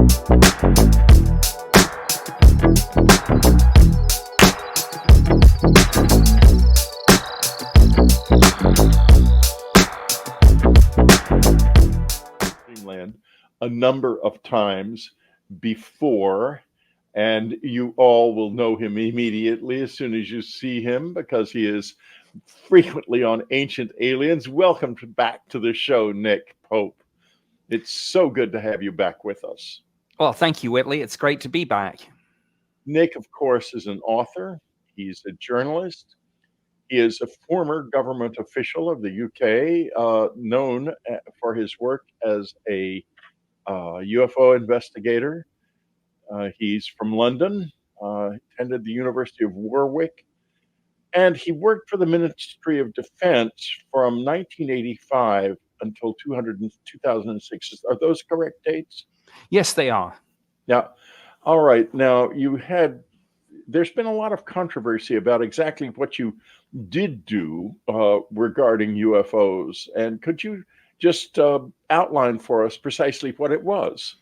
Greenland a number of times before, and you all will know him immediately as soon as you see him because he is frequently on Ancient Aliens. Welcome back to the show, Nick Pope. It's so good to have you back with us. Well, thank you, Whitley. It's great to be back. Nick, of course, is an author. He's a journalist. He is a former government official of the UK, known for his work as a UFO investigator. He's from London, attended the University of Warwick, and he worked for the Ministry of Defense from 1985 until 2006. Are those correct dates? Yes, they are. Yeah. All right. Now, there's been a lot of controversy about exactly what you did do regarding UFOs. And could you just outline for us precisely what it was?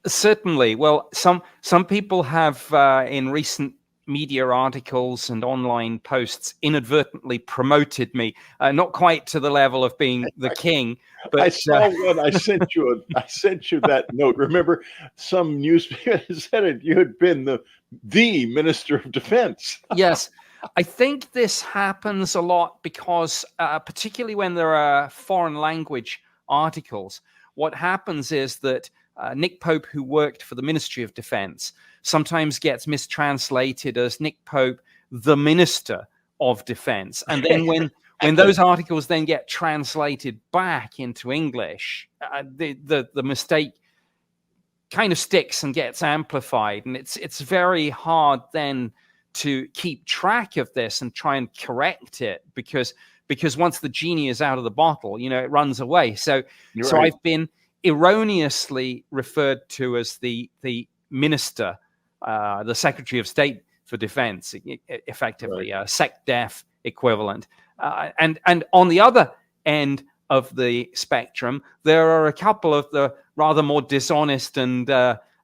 Certainly. Well, some people have in recent media articles and online posts inadvertently promoted me, not quite to the level of being the king, but I saw one. I sent you that note. Remember, some newspaper said it. You had been the Minister of Defense. Yes. I think this happens a lot because particularly when there are foreign language articles, what happens is that Nick Pope, who worked for the Ministry of Defense, sometimes gets mistranslated as Nick Pope, the Minister of Defense. And then when those articles then get translated back into English, the mistake kind of sticks and gets amplified. And it's very hard then to keep track of this and try and correct it because once the genie is out of the bottle, it runs away. So right. I've been erroneously referred to as the minister, the Secretary of State for Defense, effectively, right. SecDef equivalent. And on the other end of the spectrum, there are a couple of the rather more dishonest and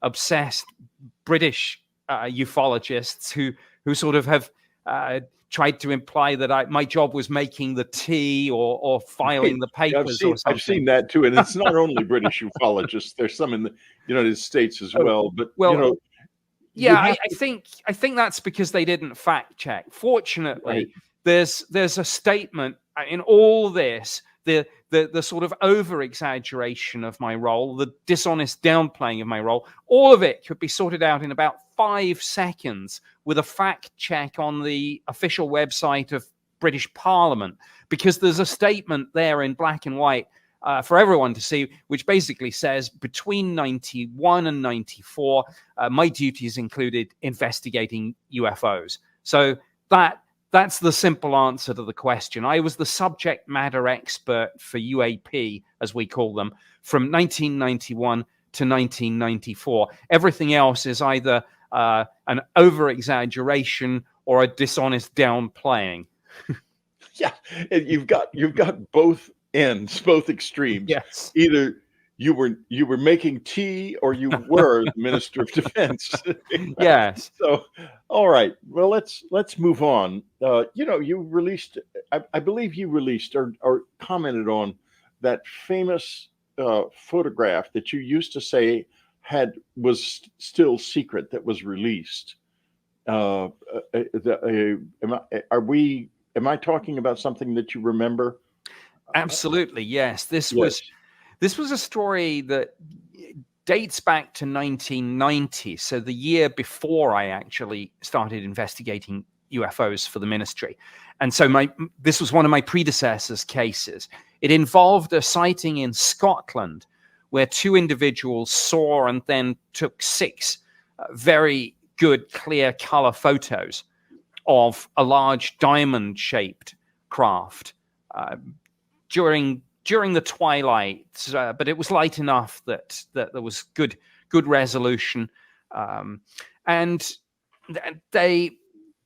obsessed British ufologists who sort of have tried to imply that my job was making the tea or filing the papers. I've seen that too, and it's not only British ufologists. There's some in the United States as well. But I think that's because they didn't fact check. Fortunately, right. there's a statement in all this. The sort of over exaggeration of my role, the dishonest downplaying of my role, all of it could be sorted out in about 5 seconds with a fact check on the official website of British Parliament, because there's a statement there in black and white for everyone to see, which basically says between 91 and 94, my duties included investigating UFOs. So that's the simple answer to the question. I was the subject matter expert for UAP, as we call them, from 1991 to 1994. Everything else is either an over-exaggeration or a dishonest downplaying. Yeah, you've got both ends, both extremes. Yes. Either you were making tea or you were the Minister of Defense. Yes. So, all right. Well, let's move on. You released, I believe you released or commented on that famous photograph that you used to say was still secret that was released. Am I talking about something that you remember? Absolutely, yes. This was a story that dates back to 1990, so the year before I actually started investigating UFOs for the ministry. And so this was one of my predecessors' cases. It involved a sighting in Scotland where 2 individuals saw and then took 6 very good, clear color photos of a large diamond-shaped craft during the twilight, but it was light enough that there was good resolution, and they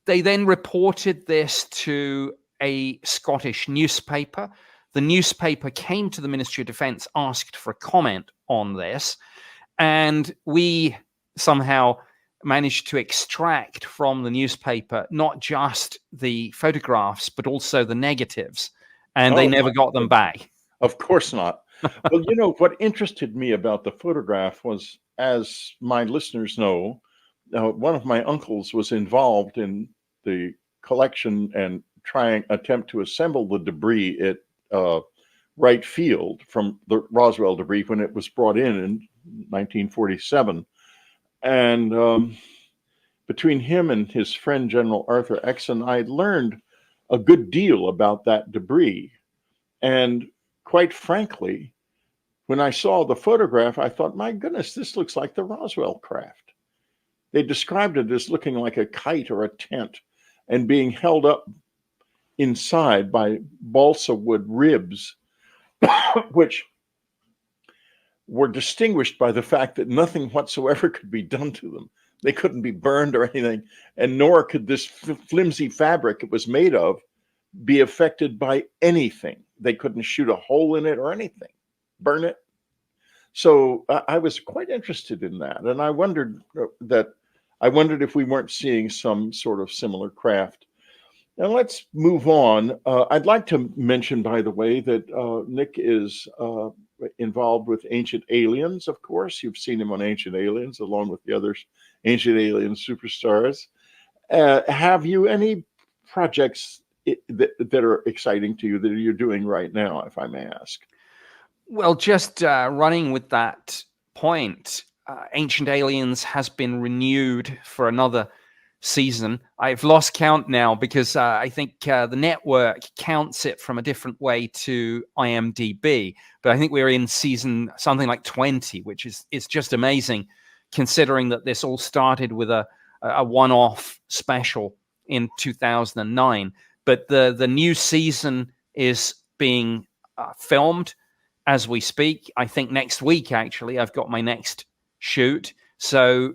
then reported this to a Scottish newspaper. The newspaper came to the Ministry of Defence, asked for a comment on this, And we somehow managed to extract from the newspaper not just the photographs, but also the negatives. And they Oh, never got them back. of course not. Well, what interested me about the photograph was, as my listeners know, one of my uncles was involved in the collection and attempt to assemble the debris at Wright Field from the Roswell debris when it was brought in 1947. And between him and his friend, General Arthur Exon, I learned a good deal about that debris. And quite frankly, when I saw the photograph, I thought, my goodness, this looks like the Roswell craft. They described it as looking like a kite or a tent and being held up inside by balsa wood ribs, which were distinguished by the fact that nothing whatsoever could be done to them. They couldn't be burned or anything, and nor could this flimsy fabric it was made of be affected by anything. They couldn't shoot a hole in it or anything, burn it. So I was quite interested in that, and I wondered if we weren't seeing some sort of similar craft. Now let's move on. I'd like to mention, by the way, that Nick is involved with Ancient Aliens. Of course, you've seen him on Ancient Aliens, along with the other Ancient Alien superstars. Have you any projects that are exciting to you that you're doing right now, if I may ask? Well, just running with that point, Ancient Aliens has been renewed for another season. I've lost count now because I think the network counts it from a different way to IMDb. But I think we're in season something like 20, which is just amazing, considering that this all started with a one-off special in 2009. But the new season is being filmed as we speak. I think next week, actually, I've got my next shoot. So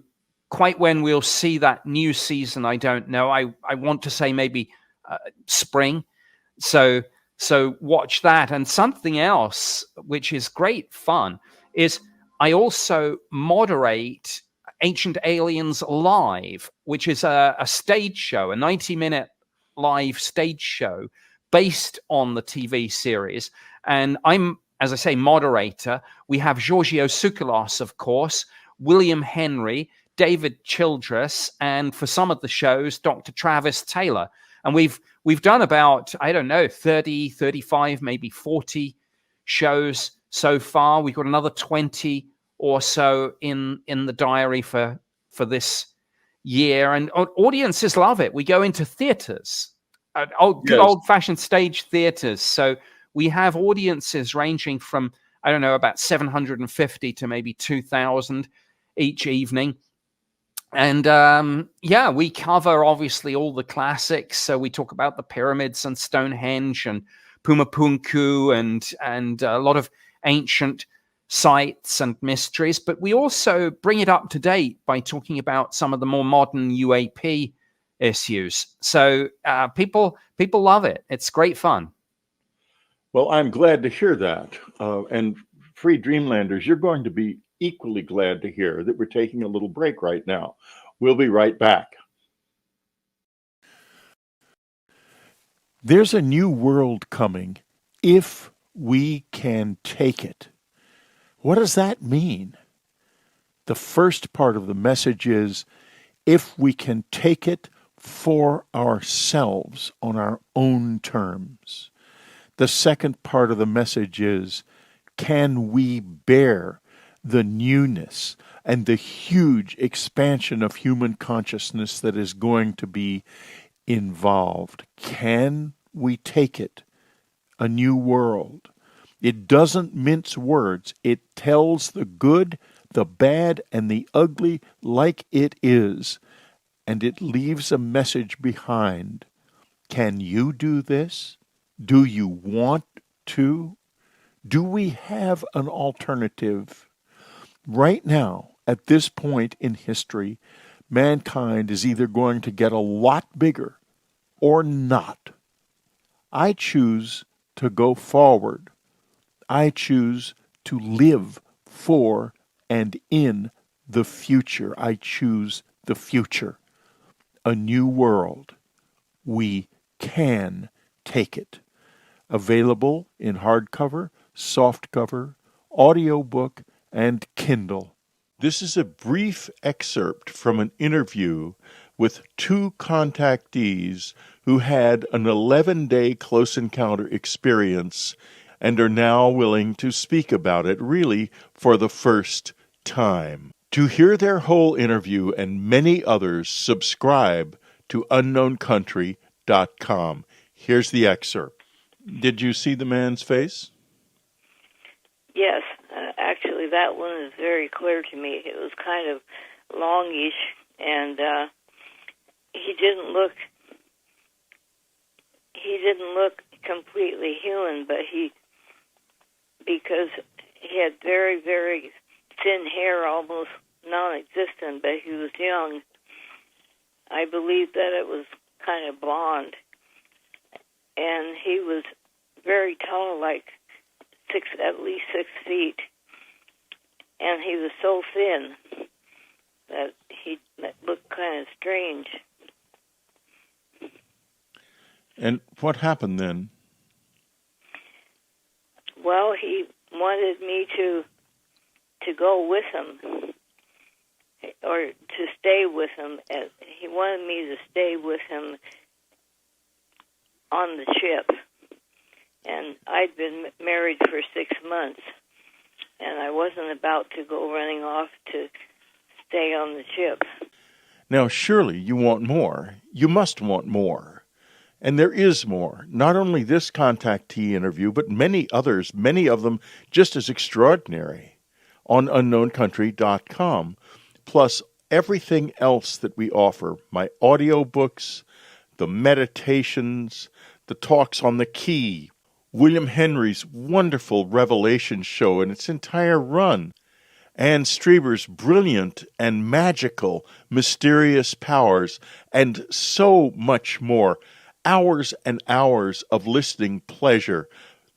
quite when we'll see that new season, I don't know. I want to say maybe spring. So watch that. And something else, which is great fun, is I also moderate Ancient Aliens Live, which is a stage show, a 90-minute live stage show based on the TV series. And I'm, as I say, moderator. We have Giorgio Tsoukalos, of course, William Henry, David Childress, and for some of the shows, Dr. Travis Taylor. And we've done about, I don't know, 30, 35, maybe 40 shows so far. We've got another 20 or so in the diary for this year. And audiences love it. We go into theaters, good old-fashioned stage theaters. So we have audiences ranging from, I don't know, about 750 to maybe 2,000 each evening. And we cover obviously all the classics. So we talk about the pyramids and Stonehenge and Pumapunku and a lot of ancient sites and mysteries. But we also bring it up to date by talking about some of the more modern UAP issues. So people love it. It's great fun. Well, I'm glad to hear that. And Free Dreamlanders, you're going to be equally glad to hear that we're taking a little break right now. We'll be right back. There's a new world coming if we can take it. What does that mean? The first part of the message is if we can take it for ourselves on our own terms. The second part of the message is, can we bear the newness and the huge expansion of human consciousness that is going to be involved? Can we take it? A new world. It doesn't mince words. It tells the good, the bad, and the ugly like it is. And it leaves a message behind. Can you do this? Do you want to? Do we have an alternative? Right now, at this point in history, mankind is either going to get a lot bigger or not. I choose to go forward. I choose to live for and in the future. I choose the future. A new world. We can take it. Available in hardcover, softcover, audiobook, and Kindle. This is a brief excerpt from an interview with two contactees who had an 11-day close encounter experience and are now willing to speak about it, really for the first time. To hear their whole interview and many others, subscribe to unknowncountry.com. Here's the excerpt. Did you see the man's face? Yes, actually, that one is very clear to me. It was kind of longish, and he didn't look completely human, but because he had very, very thin hair, almost non-existent, but he was young. I believe that it was kind of blonde, and he was very tall, like at least 6 feet, and he was so thin that he looked kind of strange. And what happened then? Well, he wanted me to go with him, or to stay with him. He wanted me to stay with him on the ship. And I'd been married for 6 months, and I wasn't about to go running off to stay on the ship. Now, surely you want more. You must want more. And there is more. Not only this contactee interview, but many others, many of them just as extraordinary, on unknowncountry.com, plus everything else that we offer, my audiobooks, the meditations, the talks on the key, William Henry's wonderful Revelation show and its entire run, Anne Strieber's brilliant and magical mysterious powers, and so much more. Hours and hours of listening pleasure.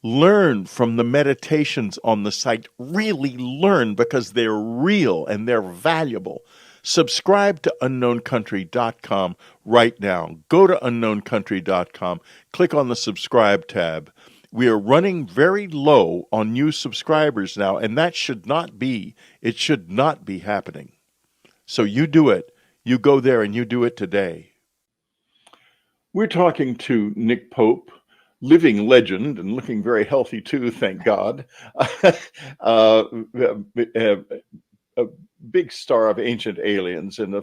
Learn from the meditations on the site. Really learn, because they're real and they're valuable. Subscribe to unknowncountry.com right now. Go to unknowncountry.com. Click on the subscribe tab. We are running very low on new subscribers now, and that should not be. It should not be happening. So you do it. You go there and you do it today. We're talking to Nick Pope, living legend and looking very healthy too, thank God. A big star of Ancient Aliens, and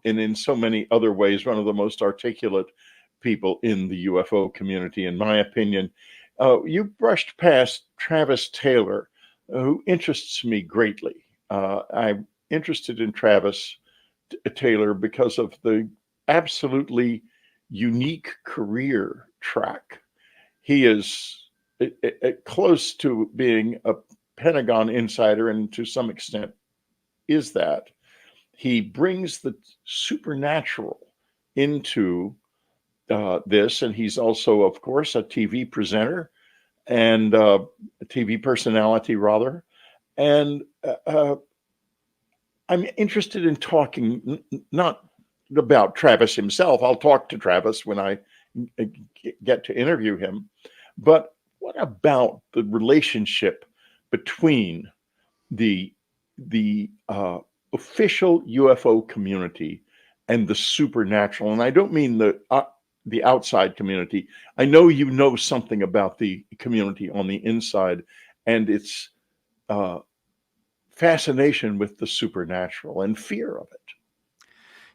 in so many other ways, one of the most articulate people in the UFO community, in my opinion. You brushed past Travis Taylor, who interests me greatly. I'm interested in Travis Taylor because of the absolutely unique career track. He is close to being a Pentagon insider, and to some extent is that. He brings the supernatural into this, and he's also, of course, a TV presenter and a TV personality, rather. And I'm interested in talking not about Travis himself. I'll talk to Travis when I get to interview him. But what about the relationship between the official UFO community and the supernatural? And I don't mean the outside community. I know you know something about the community on the inside and its fascination with the supernatural and fear of it.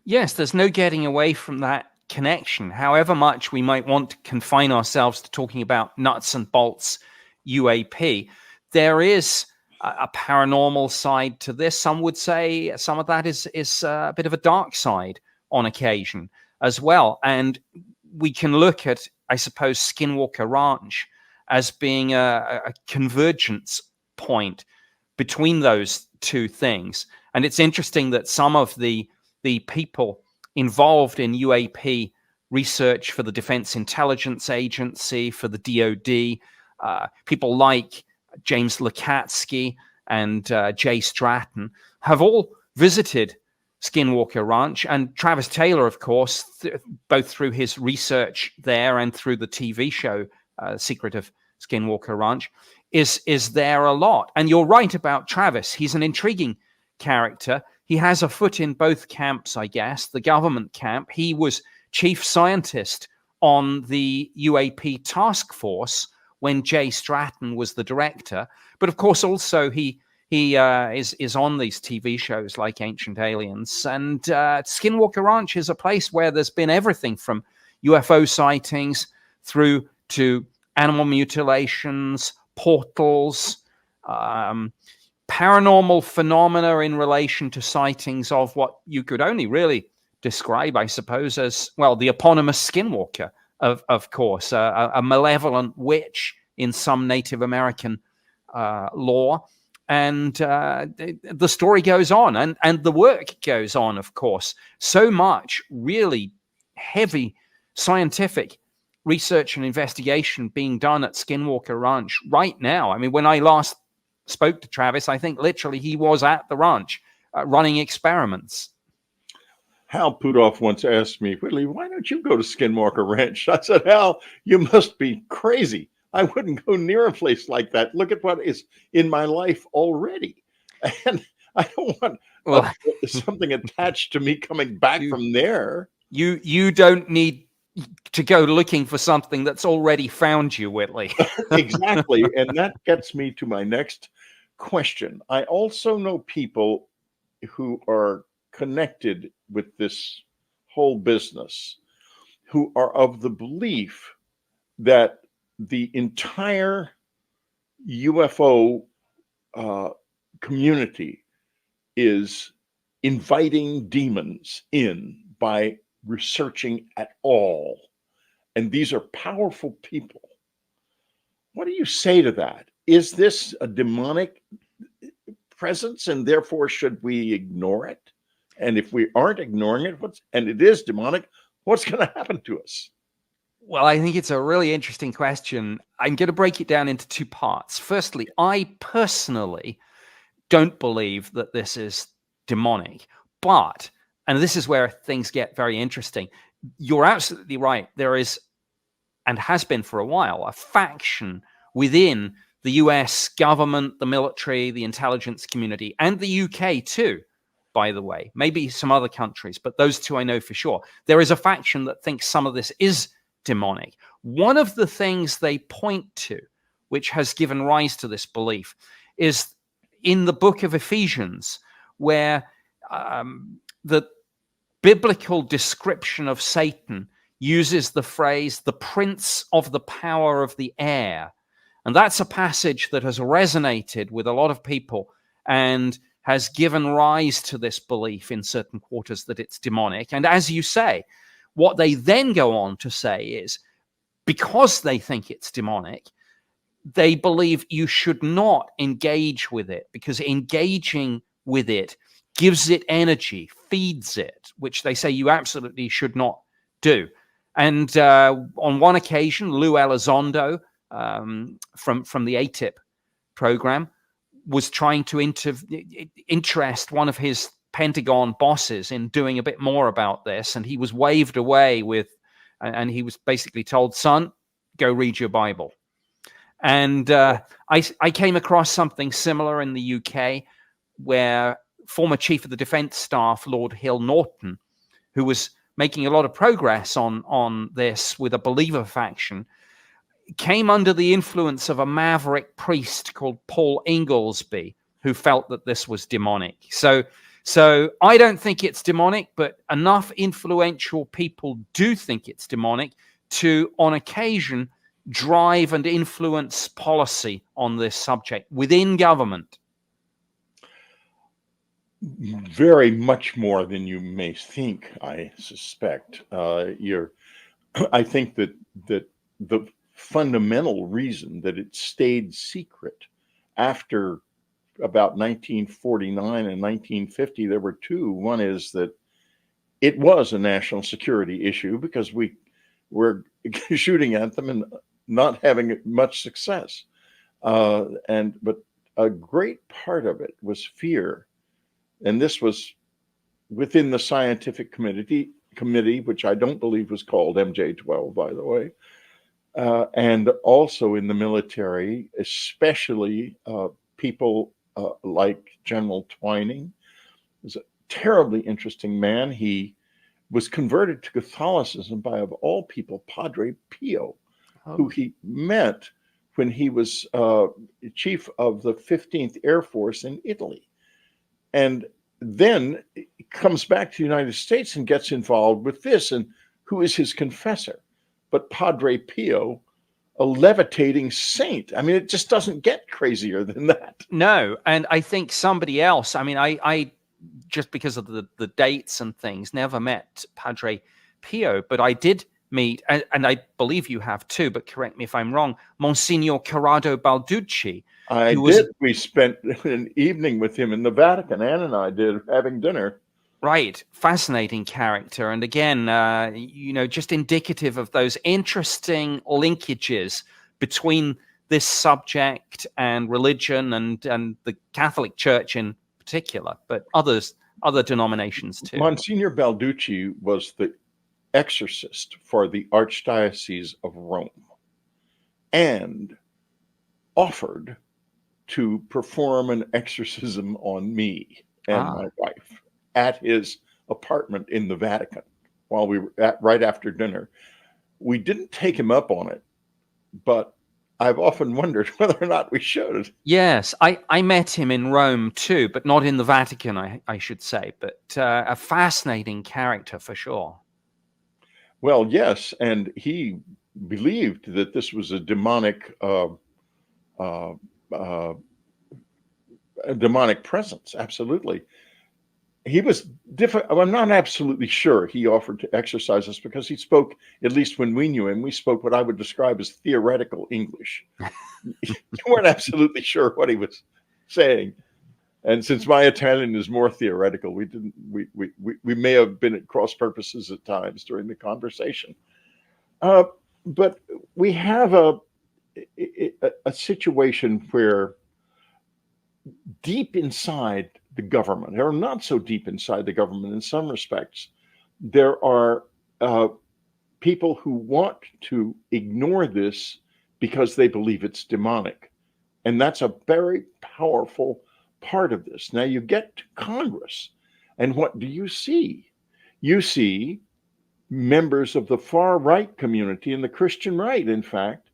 Yes, there's no getting away from that connection. However much we might want to confine ourselves to talking about nuts and bolts UAP, there is a paranormal side to this. Some would say some of that is a bit of a dark side on occasion as well. And we can look at, I suppose, Skinwalker Ranch as being a convergence point between those two things. And it's interesting that some of the people involved in UAP research for the Defense Intelligence Agency, for the DoD, people like James Lukatsky and Jay Stratton have all visited Skinwalker Ranch, and Travis Taylor, of course, both through his research there and through the TV show Secret of Skinwalker Ranch, is there a lot. And you're right about Travis. He's an intriguing character. He has a foot in both camps, I guess, the government camp. He was chief scientist on the UAP task force when Jay Stratton was the director. But of course, also he is on these TV shows like Ancient Aliens. And Skinwalker Ranch is a place where there's been everything from UFO sightings through to animal mutilations, portals, paranormal phenomena in relation to sightings of what you could only really describe, I suppose, as, well, the eponymous Skinwalker, of course, a malevolent witch in some Native American lore. And the story goes on, and the work goes on, of course. So much really heavy scientific research and investigation being done at Skinwalker Ranch right now. I mean, when I last spoke to Travis, I think literally he was at the ranch running experiments. Hal Pudoff once asked me, Whitley, why don't you go to Skinwalker Ranch? I said, Hal, you must be crazy. I wouldn't go near a place like that. Look at what is in my life already. And I don't want something attached to me coming back from there. You don't need to go looking for something that's already found you, Whitley. Exactly. And that gets me to my next question. I also know people who are connected with this whole business who are of the belief that the entire UFO community is inviting demons in by researching at all. And these are powerful people. What do you say to that? Is this a demonic presence, and therefore should we ignore it? And if we aren't ignoring it, and it is demonic, what's going to happen to us? Well, I think it's a really interesting question. I'm going to break it down into two parts. Firstly, I personally don't believe that this is demonic, but, and this is where things get very interesting, you're absolutely right. There is, and has been for a while, a faction within the US government, the military, the intelligence community, and the UK too, by the way, maybe some other countries, but those two I know for sure. There is a faction that thinks some of this is demonic. One of the things they point to, which has given rise to this belief, is in the book of Ephesians, where the biblical description of Satan uses the phrase, the prince of the power of the air. And that's a passage that has resonated with a lot of people and has given rise to this belief in certain quarters that it's demonic. And as you say, what they then go on to say is, because they think it's demonic, they believe you should not engage with it, because engaging with it gives it energy, feeds it, which they say you absolutely should not do. And on one occasion, Lou Elizondo from the ATIP program was trying to interest one of his Pentagon bosses in doing a bit more about this, and he was waved away with, and he was basically told, son, go read your Bible. And I came across something similar in the UK, where former Chief of the Defence Staff, Lord Hill Norton, who was making a lot of progress on this with a believer faction, came under the influence of a maverick priest called Paul Inglesby, who felt that this was demonic. So I don't think it's demonic, but enough influential people do think it's demonic to, on occasion, drive and influence policy on this subject within government. Very much more than you may think, I suspect. I think that the fundamental reason that it stayed secret after about 1949 and 1950, there were two. One is that it was a national security issue because we were shooting at them and not having much success. But a great part of it was fear. And this was within the scientific committee, which I don't believe was called MJ-12, by the way, and also in the military, especially people like General Twining. He was a terribly interesting man. He was converted to Catholicism by, of all people, Padre Pio, who he met when he was chief of the 15th Air Force in Italy. And then comes back to the United States and gets involved with this. And who is his confessor? But Padre Pio, a levitating saint. I mean, it just doesn't get crazier than that. No, and I think somebody else, I mean, I just because of the dates and things, never met Padre Pio, but I did meet, and I believe you have too, but correct me if I'm wrong, Monsignor Corrado Balducci. I did. We spent an evening with him in the Vatican. Anne and I did, having dinner. Right. Fascinating character. And again, just indicative of those interesting linkages between this subject and religion and the Catholic Church in particular, but other denominations too. Monsignor Balducci was the exorcist for the Archdiocese of Rome and offered to perform an exorcism on me and my wife at his apartment in the Vatican while we were right after dinner. We didn't take him up on it, but I've often wondered whether or not we should. Yes, I met him in Rome too, but not in the Vatican, I should say, but a fascinating character for sure. Well, yes, and he believed that this was a demonic presence. Absolutely. He was different. I'm not absolutely sure he offered to exorcise us because he spoke, at least when we knew him, we spoke what I would describe as theoretical English. You weren't absolutely sure what he was saying. And since my Italian is more theoretical, we may have been at cross purposes at times during the conversation. But we have a situation where deep inside the government, or not so deep inside the government in some respects, there are people who want to ignore this because they believe it's demonic. And that's a very powerful part of this. Now you get to Congress, and what do you see? You see members of the far right community and the Christian right, in fact,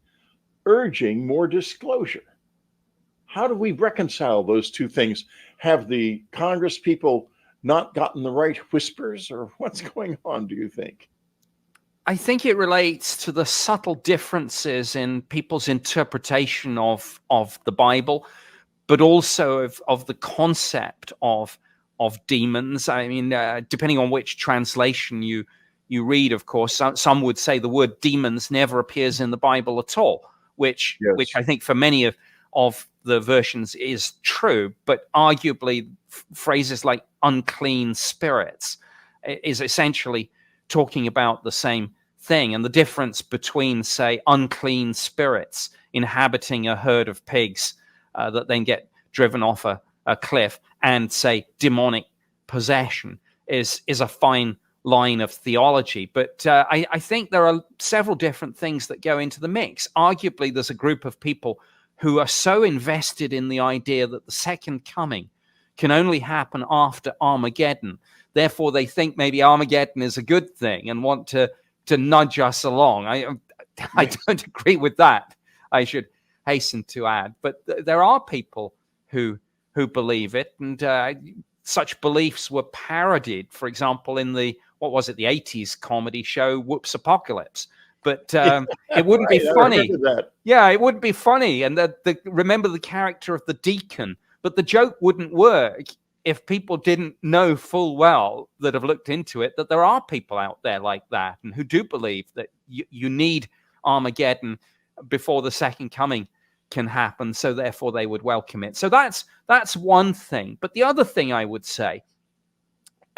urging more disclosure. How do we reconcile those two things? Have the Congress people not gotten the right whispers, or what's going on, do you think? I think it relates to the subtle differences in people's interpretation of the Bible, but also of the concept of demons. I mean, depending on which translation you read, of course, some would say the word demons never appears in the Bible at all, which I think for many of the versions is true, but arguably phrases like unclean spirits is essentially talking about the same thing. And the difference between, say, unclean spirits inhabiting a herd of pigs that then get driven off a cliff and, say, demonic possession is a fine line of theology. But I think there are several different things that go into the mix. Arguably, there's a group of people who are so invested in the idea that the second coming can only happen after Armageddon. Therefore, they think maybe Armageddon is a good thing and want to nudge us along. I don't agree with that, I should hasten to add. But there are people who believe it, and such beliefs were parodied, for example, in the 80s comedy show Whoops Apocalypse. But it wouldn't be funny. Yeah, it wouldn't be funny. And remember the character of the deacon, but the joke wouldn't work if people didn't know full well, that have looked into it, that there are people out there like that and who do believe that you need Armageddon before the second coming can happen. So therefore they would welcome it. So that's one thing. But the other thing I would say,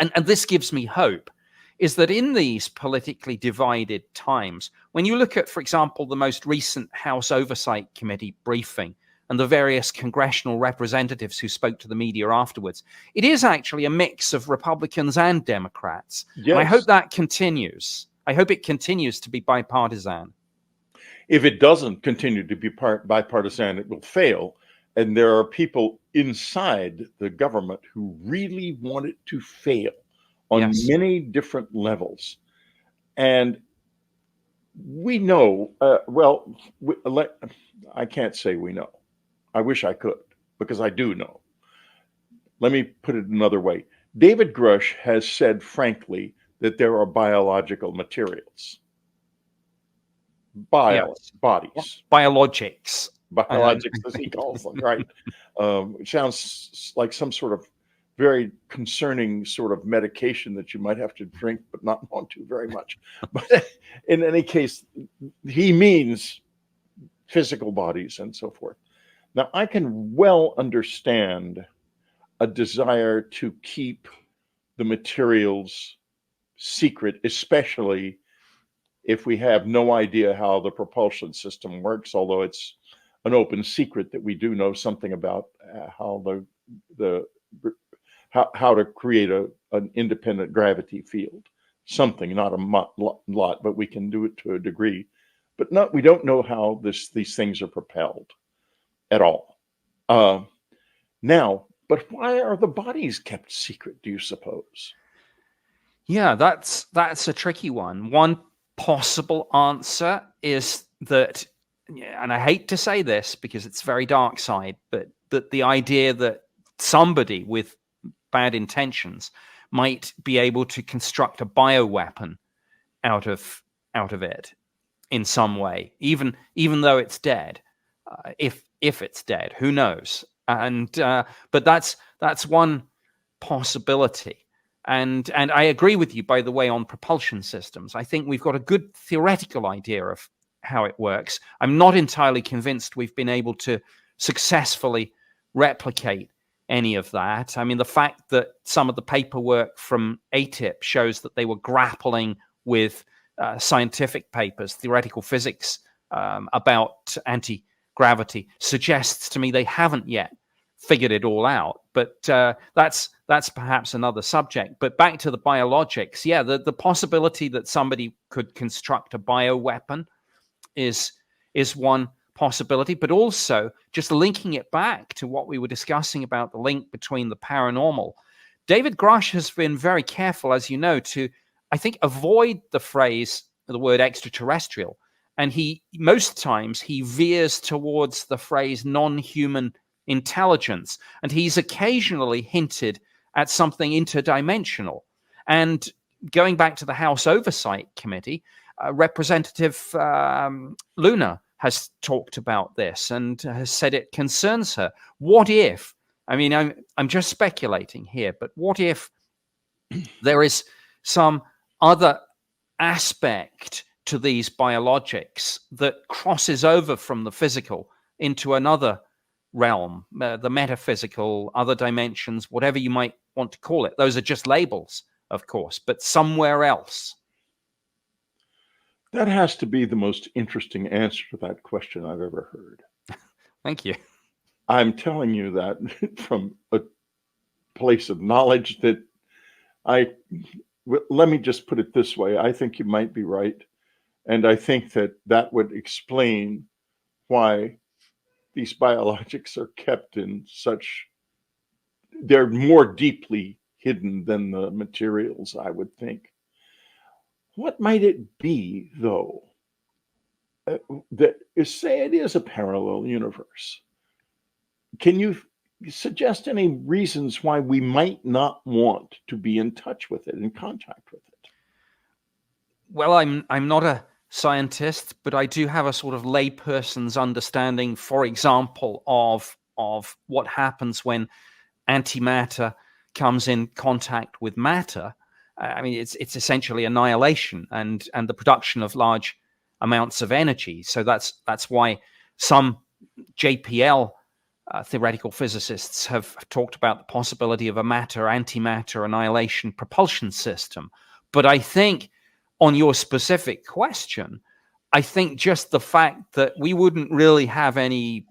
and this gives me hope, is that in these politically divided times, when you look at, for example, the most recent House Oversight Committee briefing and the various congressional representatives who spoke to the media afterwards, it is actually a mix of Republicans and Democrats. Yes. And I hope that continues. I hope it continues to be bipartisan. If it doesn't continue to be bipartisan, it will fail. And there are people inside the government who really want it to fail on many different levels. And we know, I can't say we know. I wish I could, because I do know. Let me put it another way. David Grush has said frankly that there are biological materials. Bodies. Biologics. Biologics, as he calls them, right? It sounds like some sort of very concerning sort of medication that you might have to drink, but not want to very much. But in any case, he means physical bodies and so forth. Now, I can well understand a desire to keep the materials secret, especially if we have no idea how the propulsion system works, although it's an open secret that we do know something about how how to create an independent gravity field. Something, not a lot, but we can do it to a degree. But we don't know how these things are propelled at all. Now, but why are the bodies kept secret, do you suppose? Yeah, that's a tricky one. One possible answer is that, and I hate to say this because it's very dark side, but that the idea that somebody with bad intentions might be able to construct a bioweapon out of it in some way, even though it's dead. If it's dead, who knows? And but that's one possibility. And I agree with you, by the way, on propulsion systems. I think we've got a good theoretical idea of how it works. I'm not entirely convinced we've been able to successfully replicate any of that. I mean, the fact that some of the paperwork from ATIP shows that they were grappling with scientific papers, theoretical physics about anti-gravity, suggests to me they haven't yet figured it all out. But that's perhaps another subject. But back to the biologics, yeah, the possibility that somebody could construct a bioweapon is one possibility, but also just linking it back to what we were discussing about the link between the paranormal. David Grush has been very careful, as you know, to, I think, avoid the word extraterrestrial. And most times he veers towards the phrase non-human intelligence. And he's occasionally hinted at something interdimensional. And going back to the House Oversight Committee, Representative Luna has talked about this and has said it concerns her. What if, I mean, I'm just speculating here, but what if there is some other aspect to these biologics that crosses over from the physical into another realm, the metaphysical, other dimensions, whatever you might want to call it. Those are just labels, of course, but somewhere else. That has to be the most interesting answer to that question I've ever heard. Thank you. I'm telling you that from a place of knowledge that let me just put it this way. I think you might be right. And I think that would explain why these biologics are kept in they're more deeply hidden than the materials, I would think. What might it be, though, say it is a parallel universe? Can you suggest any reasons why we might not want to be in touch with it, in contact with it? Well, I'm not a scientist, but I do have a sort of layperson's understanding, for example, of what happens when antimatter comes in contact with matter. I mean, it's essentially annihilation and the production of large amounts of energy. So that's why some JPL theoretical physicists have talked about the possibility of a matter-antimatter annihilation propulsion system. But I think on your specific question, I think just the fact that we wouldn't really have any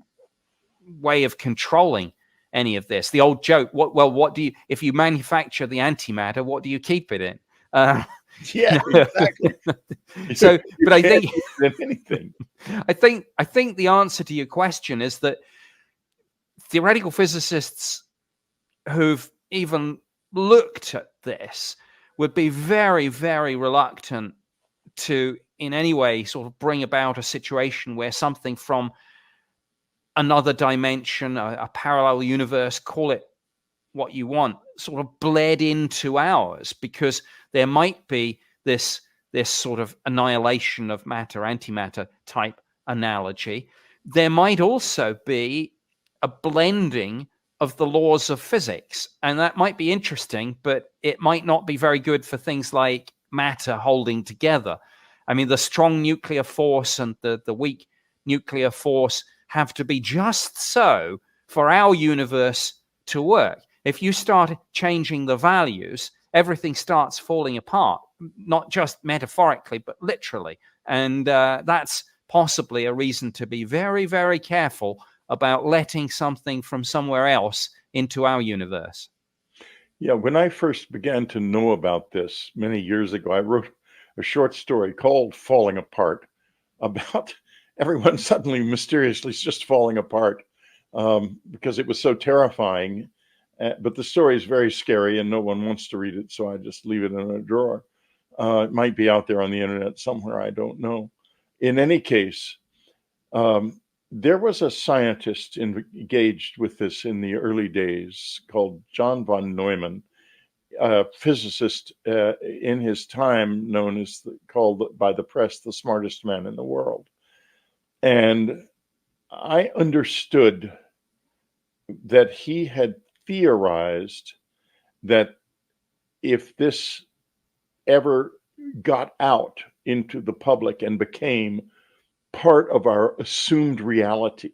way of controlling any of this. The old joke, what do you, if you manufacture the antimatter, what do you keep it in? Yeah, exactly. So, You but I can't think use it in anything. I think the answer to your question is that theoretical physicists who've even looked at this would be very, very reluctant to in any way sort of bring about a situation where something from another dimension, a parallel universe, call it what you want, sort of bled into ours, because there might be this sort of annihilation of matter, antimatter type analogy. There might also be a blending of the laws of physics, and that might be interesting, but it might not be very good for things like matter holding together. I mean, the strong nuclear force and the weak nuclear force have to be just so for our universe to work. If you start changing the values, everything starts falling apart, not just metaphorically, but literally. And that's possibly a reason to be very, very careful about letting something from somewhere else into our universe. Yeah, when I first began to know about this many years ago, I wrote a short story called Falling Apart about everyone suddenly mysteriously just falling apart because it was so terrifying. But the story is very scary and no one wants to read it, so I just leave it in a drawer. It might be out there on the internet somewhere, I don't know. In any case, there was a scientist engaged with this in the early days called John von Neumann, a physicist in his time known as called by the press the smartest man in the world. And I understood that he had theorized that if this ever got out into the public and became part of our assumed reality,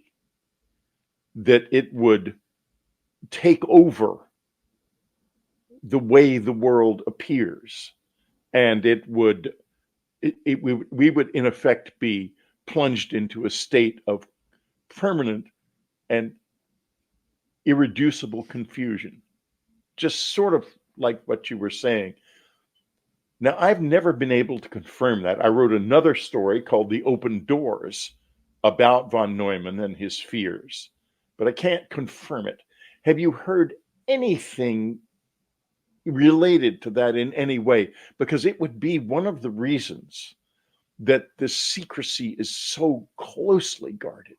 that it would take over the way the world appears, and we would in effect be plunged into a state of permanent and irreducible confusion, just sort of like what you were saying. Now, I've never been able to confirm that. I wrote another story called The Open Doors about von Neumann and his fears, but I can't confirm it. Have you heard anything related to that in any way? Because it would be one of the reasons that this secrecy is so closely guarded.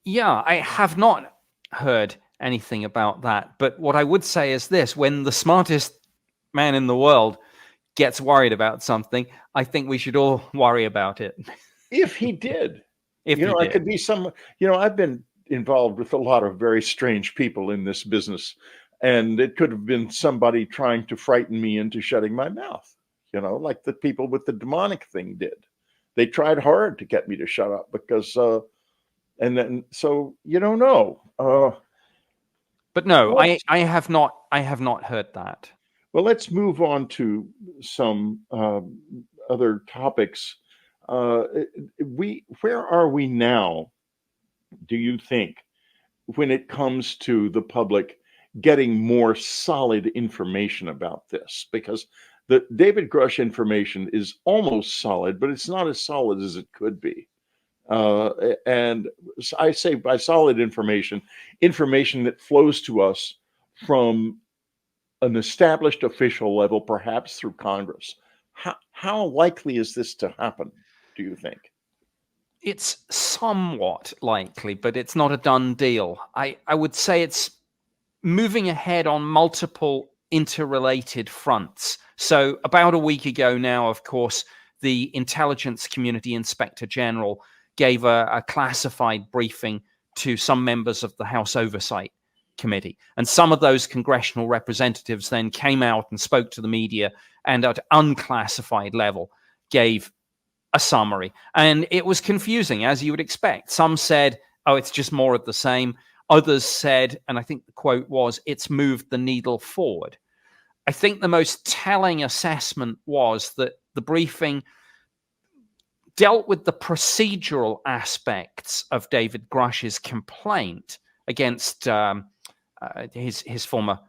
Yeah, I have not heard anything about that. But what I would say is this: when the smartest man in the world gets worried about something, I think we should all worry about it. If he did. If he It did. could be I've been involved with a lot of very strange people in this business, and it could have been somebody trying to frighten me into shutting my mouth, like the people with the demonic thing did. They tried hard to get me to shut up because, and then, so you don't know. But no, I have not heard that. Well, let's move on to some other topics. Where are we now, do you think, when it comes to the public getting more solid information about this? Because the David Grush information is almost solid, but it's not as solid as it could be. And I say by solid information that flows to us from an established official level, perhaps through Congress. How likely is this to happen, do you think? It's somewhat likely, but it's not a done deal. I would say it's moving ahead on multiple interrelated fronts. So about a week ago now, of course, the Intelligence Community Inspector General gave a classified briefing to some members of the House Oversight Committee. And some of those congressional representatives then came out and spoke to the media and at unclassified level gave a summary. And it was confusing, as you would expect. Some said, oh, it's just more of the same. Others said, and I think the quote was, it's moved the needle forward. I think the most telling assessment was that the briefing dealt with the procedural aspects of David Grush's complaint against his former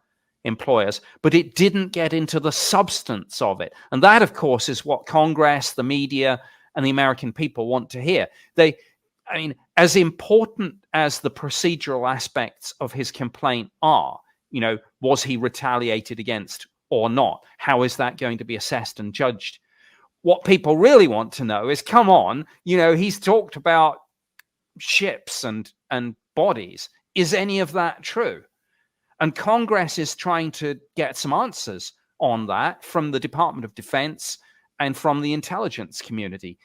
employers, but it didn't get into the substance of it. And that, of course, is what Congress, the media, and the American people want to hear. As important as the procedural aspects of his complaint are, was he retaliated against or not? How is that going to be assessed and judged? What people really want to know is, come on, he's talked about ships and bodies. Is any of that true? And Congress is trying to get some answers on that from the Department of Defense and from the intelligence community.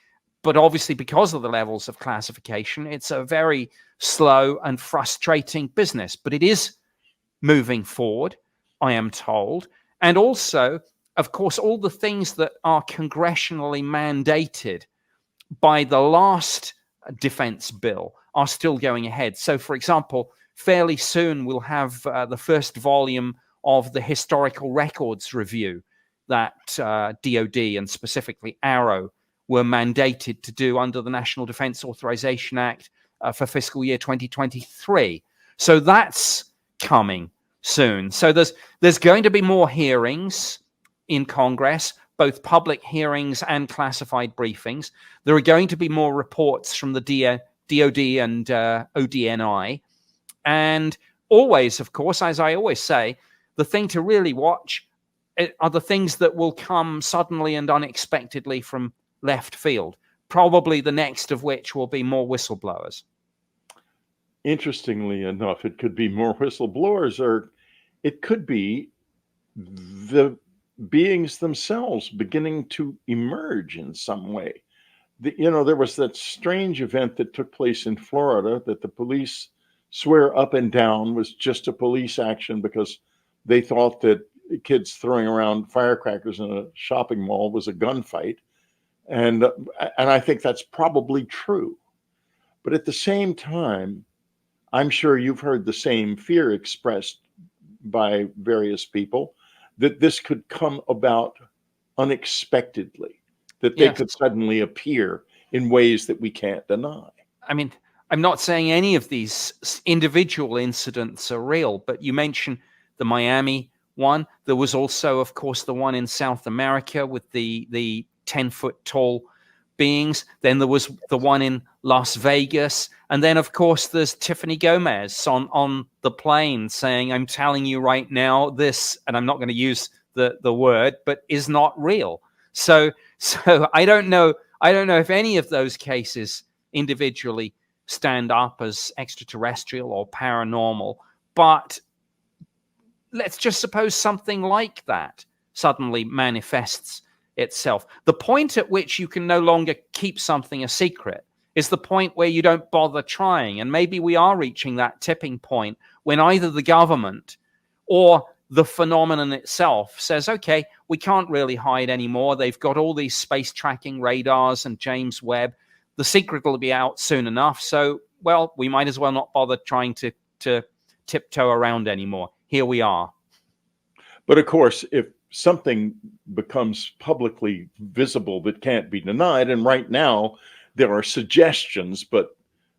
But obviously, because of the levels of classification, it's a very slow and frustrating business. But it is moving forward, I am told. And also, of course, all the things that are congressionally mandated by the last defense bill are still going ahead. So, for example, fairly soon we'll have the first volume of the historical records review that DOD and specifically Arrow were mandated to do under the National Defense Authorization Act for fiscal year 2023. So that's coming soon. So there's going to be more hearings in Congress, both public hearings and classified briefings. There are going to be more reports from the DOD and ODNI. And always, of course, as I always say, the thing to really watch are the things that will come suddenly and unexpectedly from left field, probably the next of which will be more whistleblowers. Interestingly enough, it could be more whistleblowers, or it could be the beings themselves beginning to emerge in some way. There was that strange event that took place in Florida that the police swear up and down was just a police action because they thought that kids throwing around firecrackers in a shopping mall was a gunfight. And I think that's probably true. But at the same time, I'm sure you've heard the same fear expressed by various people that this could come about unexpectedly, that they could suddenly appear in ways that we can't deny. I'm not saying any of these individual incidents are real, but you mentioned the Miami one. There was also, of course, the one in South America with the 10-foot tall beings. Then there was the one in Las Vegas. And then, of course, there's Tiffany Gomez on the plane saying, I'm telling you right now, this, and I'm not going to use the word, but is not real. So I don't know if any of those cases individually stand up as extraterrestrial or paranormal, but let's just suppose something like that suddenly manifests itself. The point at which you can no longer keep something a secret is the point where you don't bother trying. And maybe we are reaching that tipping point when either the government or the phenomenon itself says, okay, we can't really hide anymore. They've got all these space tracking radars and James Webb. The secret will be out soon enough. So, well, we might as well not bother trying to tiptoe around anymore. Here we are. But of course, if something becomes publicly visible that can't be denied, and right now there are suggestions, but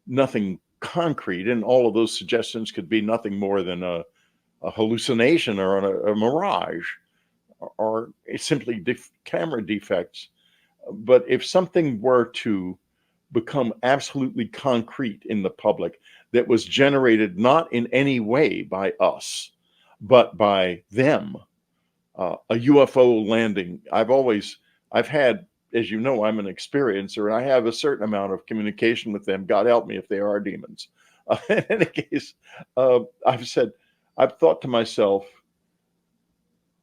nothing concrete, and all of those suggestions could be nothing more than a hallucination or a mirage or simply camera defects. But if something were to become absolutely concrete in the public that was generated not in any way by us, but by them, a UFO landing. I've had, as you know, I'm an experiencer, and I have a certain amount of communication with them. God help me if they are demons. In any case, I've thought to myself,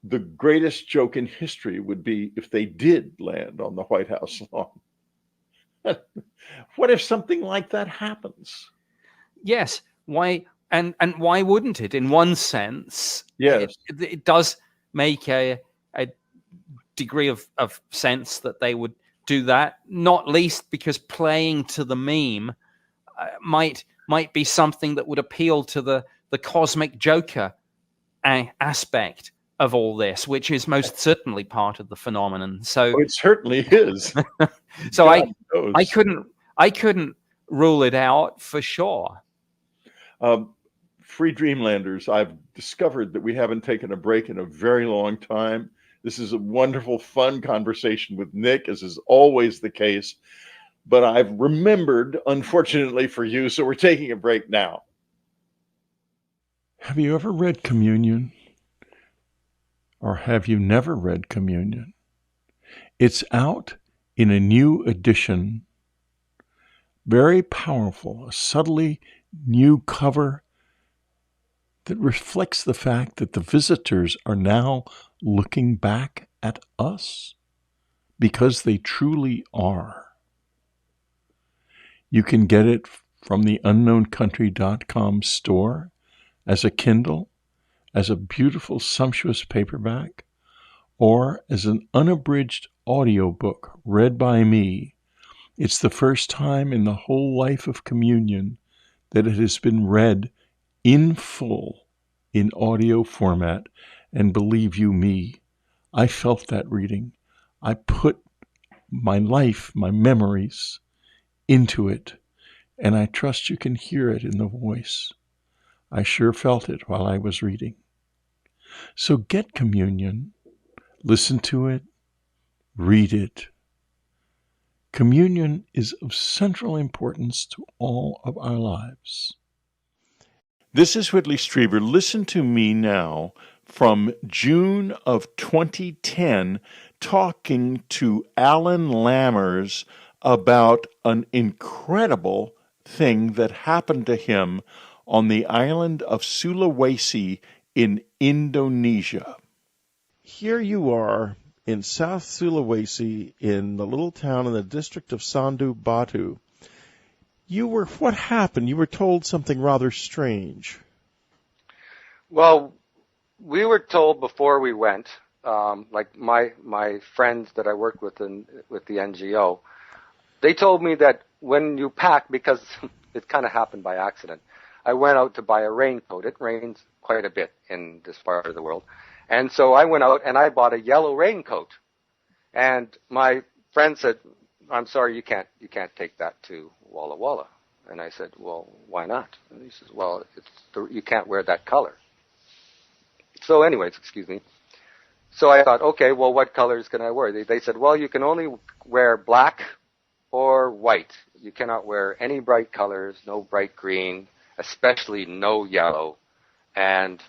the greatest joke in history would be if they did land on the White House lawn. What if something like that happens? Yes. Why? And why wouldn't it? In one sense, yes, it does make a degree of sense that they would do that. Not least because playing to the meme might be something that would appeal to the cosmic joker aspect of all this, which is most certainly part of the phenomenon. So, Oh, it certainly is. so God I knows. couldn't rule it out for sure. Free Dreamlanders, I've discovered that we haven't taken a break in a very long time. This is a wonderful, fun conversation with Nick, as is always the case. But I've remembered, unfortunately for you, so we're taking a break now. Have you ever read Communion? Or have you never read Communion? It's out in a new edition, very powerful, a subtly new cover that reflects the fact that the visitors are now looking back at us, because they truly are. You can get it from the unknowncountry.com store as a Kindle, as a beautiful, sumptuous paperback, or as an unabridged audiobook read by me. It's the first time in the whole life of Communion that it has been read in full in audio format, and believe you me, I felt that reading. I put my life, my memories into it, and I trust you can hear it in the voice. I sure felt it while I was reading. So get Communion, listen to it, read it. Communion is of central importance to all of our lives. This is Whitley Strieber. Listen to me now from June of 2010 talking to Alan Lammers about an incredible thing that happened to him on the island of Sulawesi in Indonesia. Here you are in South Sulawesi, in the little town in the district of Sandu Batu. What happened? You were told something rather strange. Well, we were told before we went, like my friends that I worked with with the NGO, they told me that when you pack, because it kind of happened by accident, I went out to buy a raincoat. It rains quite a bit in this part of the world. And so I went out and I bought a yellow raincoat. And my friend said, I'm sorry, you can't take that to Walla Walla. And I said, well, why not? And he says, well, you can't wear that color. So anyways, excuse me. So I thought, okay, well, what colors can I wear? They said, well, you can only wear black or white. You cannot wear any bright colors, no bright green, especially no yellow. And,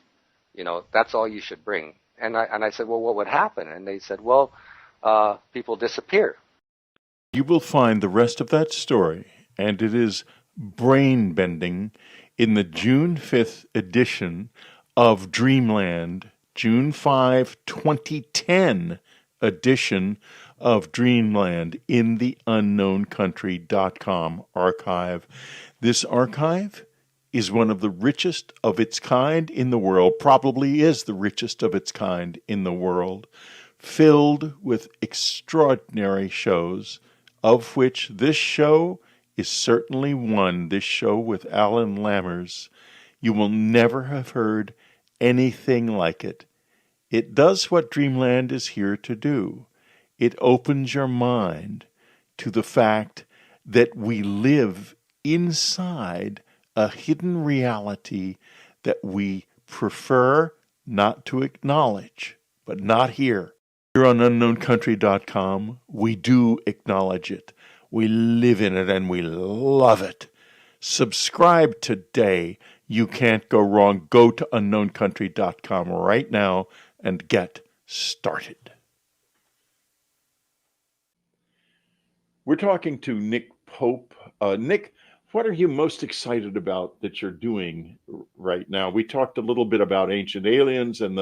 that's all you should bring. And I said, well, what would happen? And they said, well, people disappear. You will find the rest of that story, and it is brain-bending, in the June 5th edition of Dreamland, June 5, 2010 edition of Dreamland in the unknowncountry.com archive. This archive is one of the richest of its kind in the world, probably is the richest of its kind in the world, filled with extraordinary shows, of which this show is certainly one, this show with Alan Lammers. You will never have heard anything like it. It does what Dreamland is here to do. It opens your mind to the fact that we live inside a hidden reality that we prefer not to acknowledge, but not here. Here on unknowncountry.com, we do acknowledge it. We live in it and we love it. Subscribe today. You can't go wrong. Go to unknowncountry.com right now and get started. We're talking to Nick Pope. Nick, what are you most excited about that you're doing right now? We talked a little bit about Ancient Aliens and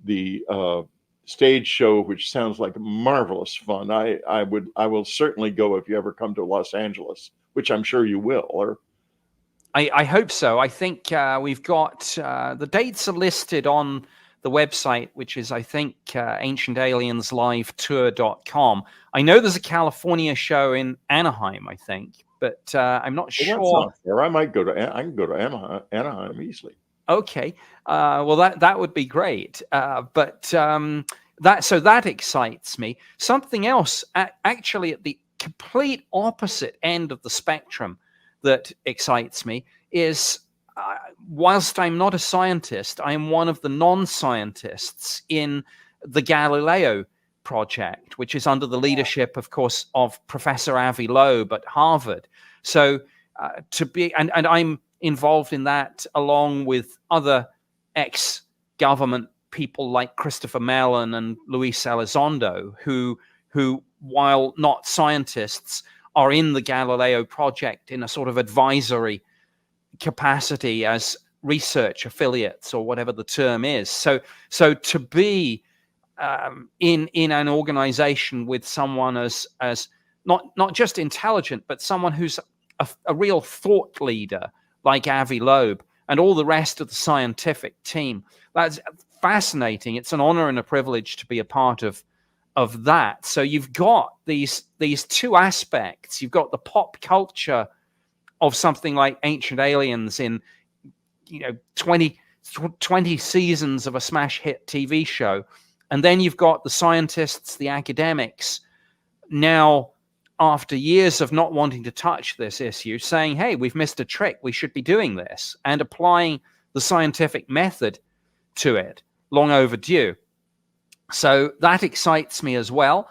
the stage show, which sounds like marvelous fun. I will certainly go if you ever come to Los Angeles, which I'm sure you will. Or I hope so. I think we've got the dates are listed on the website, which is, I think, ancientalienslive.tour.com. I know there's a California show in Anaheim, I think, but I'm not sure. That's not fair. I can go to Anaheim easily. Okay. Well, that would be great. But that excites me. Something else, actually, at the complete opposite end of the spectrum, that excites me is, whilst I'm not a scientist, I am one of the non-scientists in the Galileo project, which is under the leadership, of course, of Professor Avi Loeb at Harvard. So and I'm involved in that along with other ex-government people like Christopher Mellon and Luis Elizondo, who while not scientists, are in the Galileo project in a sort of advisory capacity as research affiliates, or whatever the term is. So to be in an organization with someone as not just intelligent, but someone who's a real thought leader like Avi Loeb and all the rest of the scientific team, that's fascinating. It's an honor and a privilege to be a part of that. So you've got these two aspects. You've got the pop culture of something like Ancient Aliens in 20 seasons of a smash hit TV show, and then you've got the scientists, the academics, now after years of not wanting to touch this issue, saying, hey, we've missed a trick, we should be doing this, and applying the scientific method to it. Long overdue. So that excites me as well.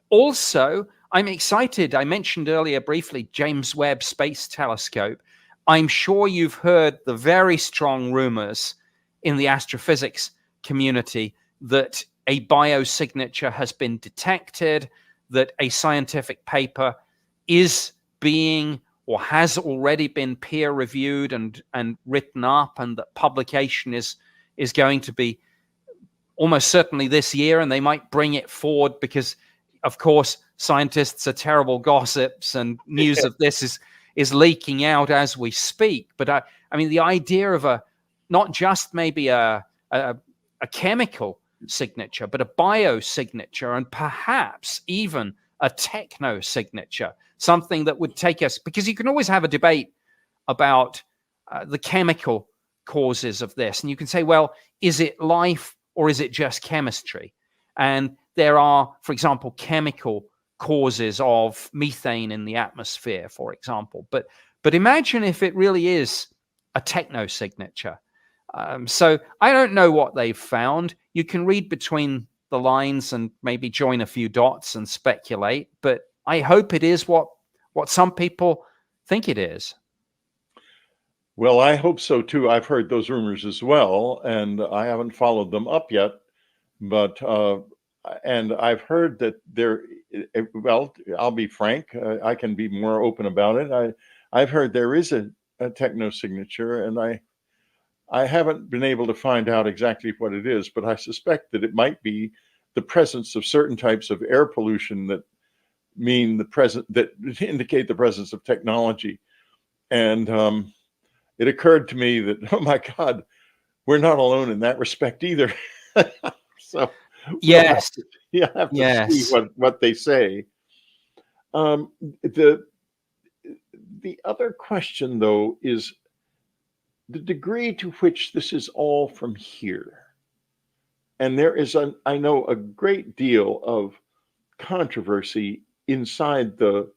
Also, I'm excited. I mentioned earlier briefly James Webb Space Telescope. I'm sure you've heard the very strong rumors in the astrophysics community that a biosignature has been detected, that a scientific paper is being or has already been peer reviewed and written up, and that publication is going to be almost certainly this year, and they might bring it forward because, of course, scientists are terrible gossips, and news of this is leaking out as we speak. But I mean, the idea of not just maybe a chemical signature, but a biosignature, and perhaps even a techno signature, something that would take us, because you can always have a debate about the chemical causes of this, and you can say, well, is it life or is it just chemistry? And there are, for example, chemical causes of methane in the atmosphere, for example. But imagine if it really is a techno signature. So I don't know what they've found. You can read between the lines and maybe join a few dots and speculate, but I hope it is what some people think it is. Well, I hope so too. I've heard those rumors as well, and I haven't followed them up yet. But and I've heard that there. Well, I'll be frank. I can be more open about it. I've heard there is a techno signature, and I haven't been able to find out exactly what it is, but I suspect that it might be the presence of certain types of air pollution that indicate the presence of technology. And it occurred to me that, oh my God, we're not alone in that respect either. So yes, you have to see what they say. The other question, though, is the degree to which this is all from here. And there is, I know, a great deal of controversy inside the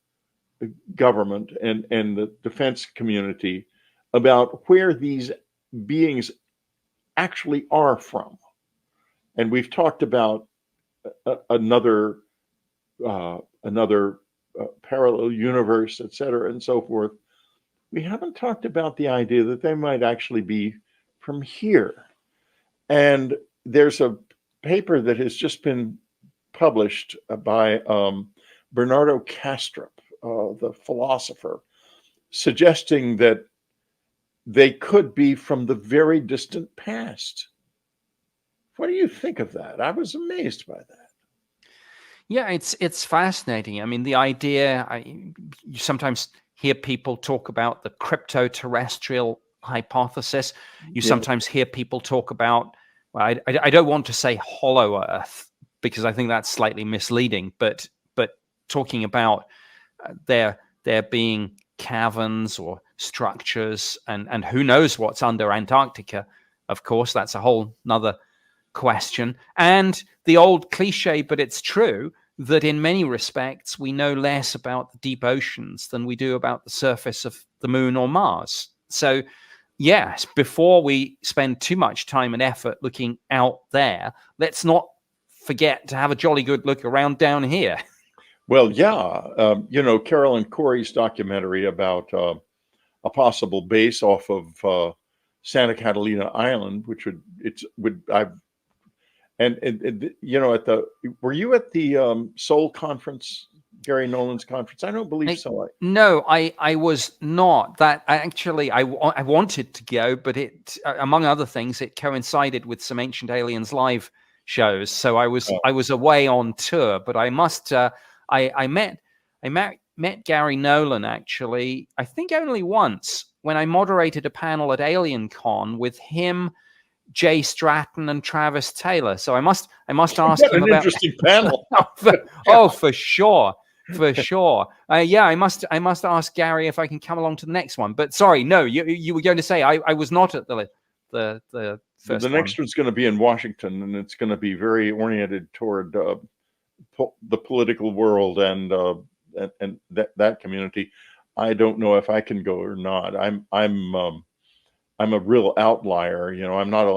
government and the defense community about where these beings actually are from. And we've talked about another parallel universe, et cetera, and so forth. We haven't talked about the idea that they might actually be from here. And there's a paper that has just been published by Bernardo Kastrup, the philosopher, suggesting that they could be from the very distant past. What do you think of that? I was amazed by that. Yeah, it's fascinating. I mean, the idea, you sometimes hear people talk about the crypto-terrestrial hypothesis. You sometimes hear people talk about, well, I don't want to say hollow Earth, because I think that's slightly misleading, but talking about there being caverns or structures, and who knows what's under Antarctica. Of course, that's a whole nother question. And the old cliche, but it's true, that in many respects we know less about the deep oceans than we do about the surface of the moon or Mars. So yes, before we spend too much time and effort looking out there, let's not forget to have a jolly good look around down here. Well, yeah, Carolyn Corey's documentary about a possible base off of Santa Catalina Island, which were you at the Seoul conference, Gary Nolan's conference? I don't believe so. No, I was not. I wanted to go, but it, among other things, it coincided with some Ancient Aliens live shows, so I was away on tour. But I must, I met Gary Nolan, actually, I think only once, when I moderated a panel at AlienCon with him, Jay Stratton, and Travis Taylor. So I must ask him about. Interesting panel. For sure. For sure. Yeah, I must ask Gary if I can come along to the next one. But sorry, no, you were going to say I was not at the first The next one's going to be in Washington, and it's going to be very oriented toward the political world and that community. I don't know if I can go or not. I'm a real outlier.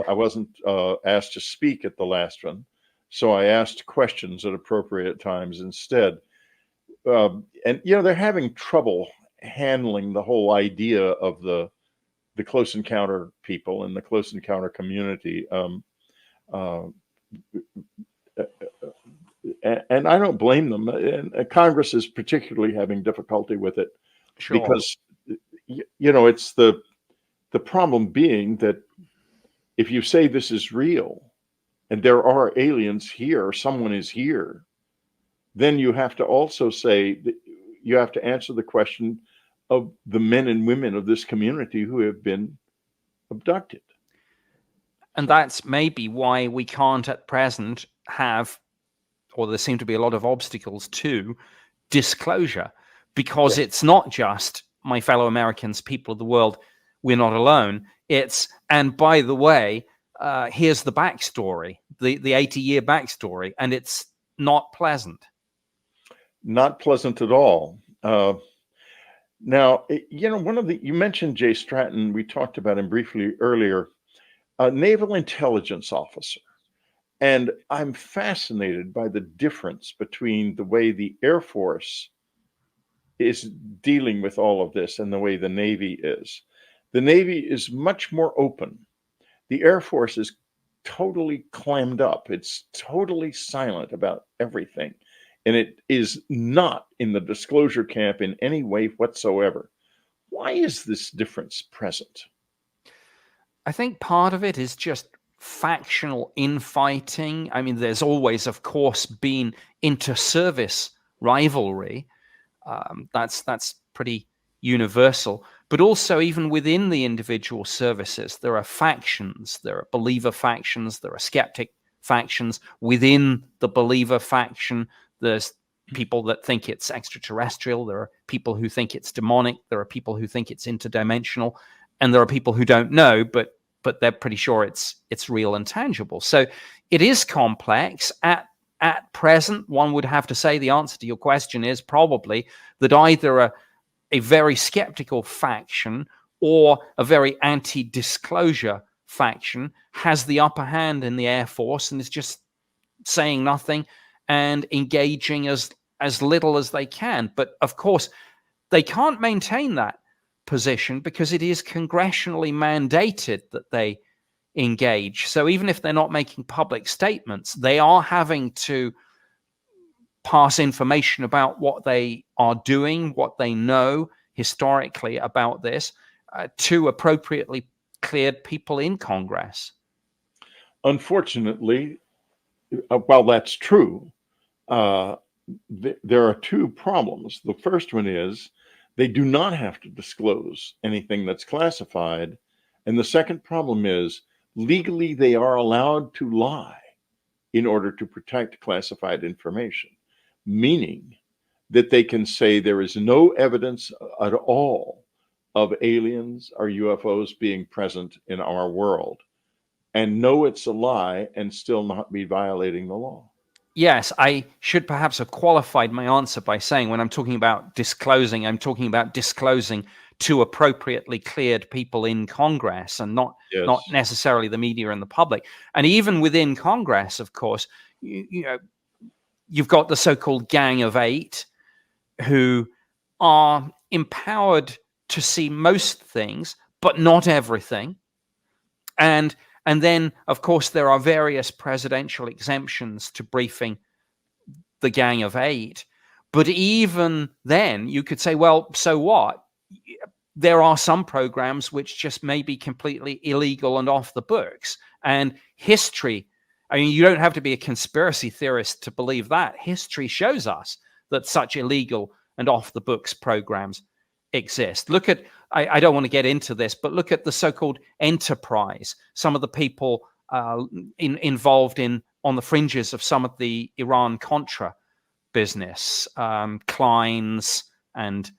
I wasn't asked to speak at the last one, so I asked questions at appropriate times instead. And they're having trouble handling the whole idea of the close encounter people and the close encounter community. And I don't blame them. And Congress is particularly having difficulty with it. Sure. Because it's the problem being that if you say this is real and there are aliens here, or someone is here, then you have to also say that you have to answer the question of the men and women of this community who have been abducted. And that's maybe why we can't at present have, or there seem to be a lot of obstacles to, disclosure, because it's not just my fellow Americans, people of the world, we're not alone. It's, and by the way, here's the backstory, the 80-year backstory, and it's not pleasant. Not pleasant at all. Now, you mentioned Jay Stratton. We talked about him briefly earlier, a naval intelligence officer. And I'm fascinated by the difference between the way the Air Force is dealing with all of this and the way the Navy is. The Navy is much more open. The Air Force is totally clammed up. It's totally silent about everything. And it is not in the disclosure camp in any way whatsoever. Why is this difference present? I think part of it is just factional infighting. I mean, there's always, of course, been inter-service rivalry. That's pretty universal. But also, even within the individual services, there are factions. There are believer factions. There are skeptic factions. Within the believer faction, there's people that think it's extraterrestrial. There are people who think it's demonic. There are people who think it's interdimensional. And there are people who don't know, but they're pretty sure it's real and tangible. So it is complex. At present, one would have to say the answer to your question is probably that either a very skeptical faction or a very anti-disclosure faction has the upper hand in the Air Force and is just saying nothing and engaging as little as they can. But of course, they can't maintain that position because it is congressionally mandated that they engage. So even if they're not making public statements, they are having to pass information about what they are doing, what they know historically about this, to appropriately cleared people in Congress. Unfortunately, while that's true, there are two problems. The first one is they do not have to disclose anything that's classified. And the second problem is legally they are allowed to lie in order to protect classified information, meaning that they can say there is no evidence at all of aliens or UFOs being present in our world and know it's a lie and still not be violating the law? Yes, I should perhaps have qualified my answer by saying when I'm talking about disclosing, I'm talking about disclosing to appropriately cleared people in Congress and not Yes. necessarily the media and the public. And even within Congress, of course, you've got the so-called Gang of Eight who are empowered to see most things, but not everything. And then, of course, there are various presidential exemptions to briefing the Gang of Eight. But even then, you could say, well, so what? There are some programs which just may be completely illegal and off the books. And history, I mean, you don't have to be a conspiracy theorist to believe that. History shows us that such illegal and off the books programs exist. Look at, I don't want to get into this, but look at the so-called Enterprise. Some of the people involved on the fringes of some of the Iran-Contra business, Kleins and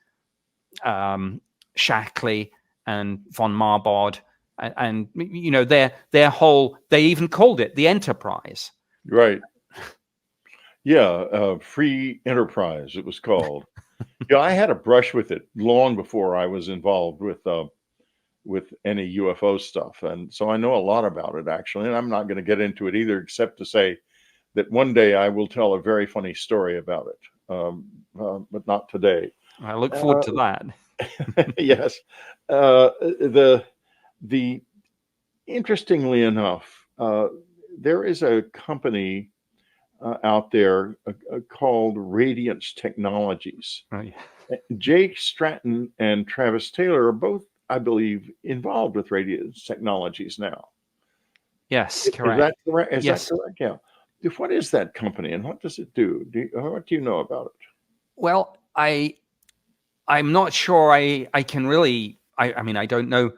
Shackley and von Marbod, and their whole, they even called it the Enterprise. Right. Yeah, Free Enterprise, it was called. Yeah, I had a brush with it long before I was involved with any UFO stuff, and so I know a lot about it actually. And I'm not going to get into it either, except to say that one day I will tell a very funny story about it, but not today. I look forward to that. Yes, the interestingly enough, there is a company out there called Radiance Technologies. Oh, yeah. Jake Stratton and Travis Taylor are both, I believe, involved with Radiance Technologies now. Yes, correct. Is that correct? Yes. That correct? Yeah. What is that company and what does it do? What do you know about it? Well, I'm not sure I can really, I mean, I don't know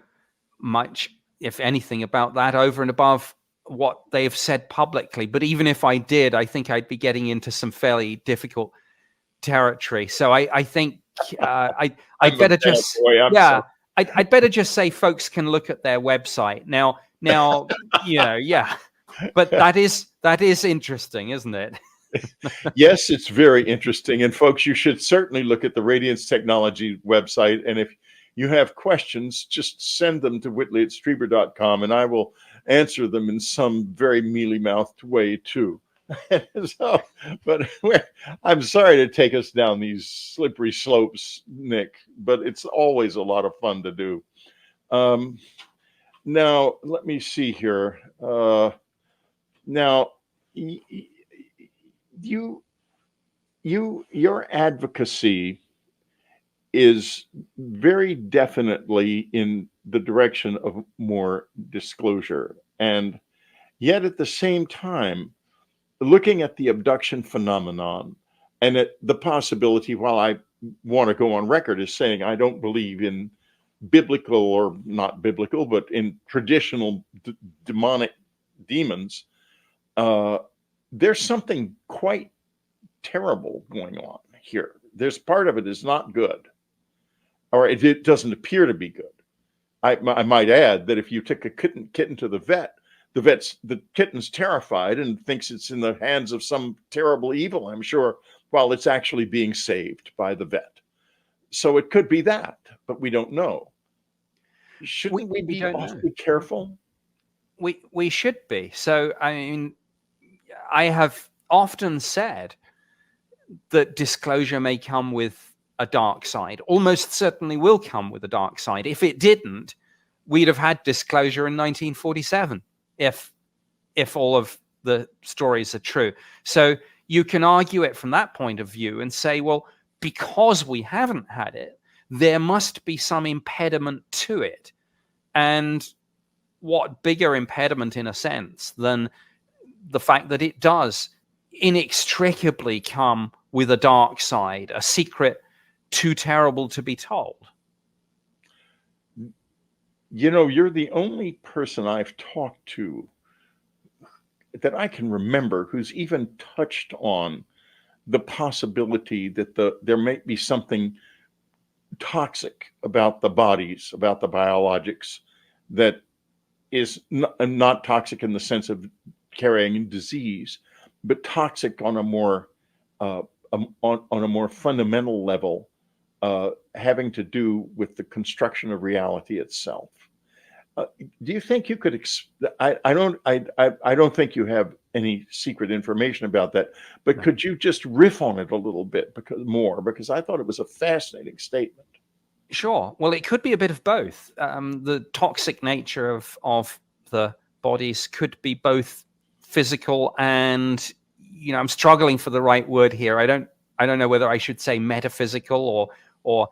much, if anything, about that over and above what they've said publicly. But even if I did, I think I'd be getting into some fairly difficult territory. So I think I'd better just, I'd better just say folks can look at their website now. Yeah. But that is interesting, isn't it? Yes, it's very interesting. And folks, you should certainly look at the Radiance Technology website. And if you have questions, just send them to whitley@streber.com and I will answer them in some very mealy-mouthed way too. So, but I'm sorry to take us down these slippery slopes, Nick, but it's always a lot of fun to do. Now, let me see here. Now, your advocacy is very definitely in the direction of more disclosure, and yet at the same time, looking at the abduction phenomenon and at the possibility, while I want to go on record as saying I don't believe in biblical or not biblical, but in traditional demonic demons, there's something quite terrible going on here. There's part of it is not good, or it doesn't appear to be good. I might add that if you took a kitten to the vet, the kitten's terrified and thinks it's in the hands of some terrible evil, I'm sure, while it's actually being saved by the vet. So it could be that, but we don't know. Shouldn't we be awfully careful? We should be. So, I mean, I have often said that disclosure may come with a dark side, almost certainly will come with a dark side. If it didn't, we'd have had disclosure in 1947, if all of the stories are true. So you can argue it from that point of view and say, well, because we haven't had it, there must be some impediment to it. And what bigger impediment, in a sense, than the fact that it does inextricably come with a dark side, a secret too terrible to be told? You know, you're the only person I've talked to that I can remember who's even touched on the possibility that there might be something toxic about the bodies, about the biologics, that is not toxic in the sense of carrying disease, but toxic on a more on a more fundamental level, having to do with the construction of reality itself. Do you think you could? I don't think you have any secret information about that, but could you just riff on it a little bit because I thought it was a fascinating statement. Sure. Well, it could be a bit of both. The toxic nature of the bodies could be both physical and, I'm struggling for the right word here. I don't know whether I should say metaphysical or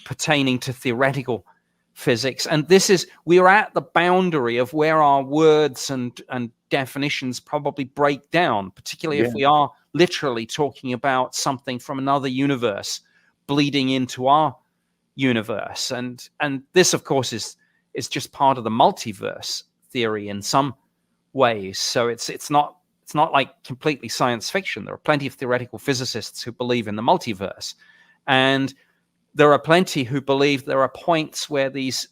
pertaining to theoretical physics. And we are at the boundary of where our words and definitions probably break down, particularly if we are literally talking about something from another universe bleeding into our universe. And this, of course, is just part of the multiverse theory in some ways. So it's not like completely science fiction. There are plenty of theoretical physicists who believe in the multiverse, and there are plenty who believe there are points where these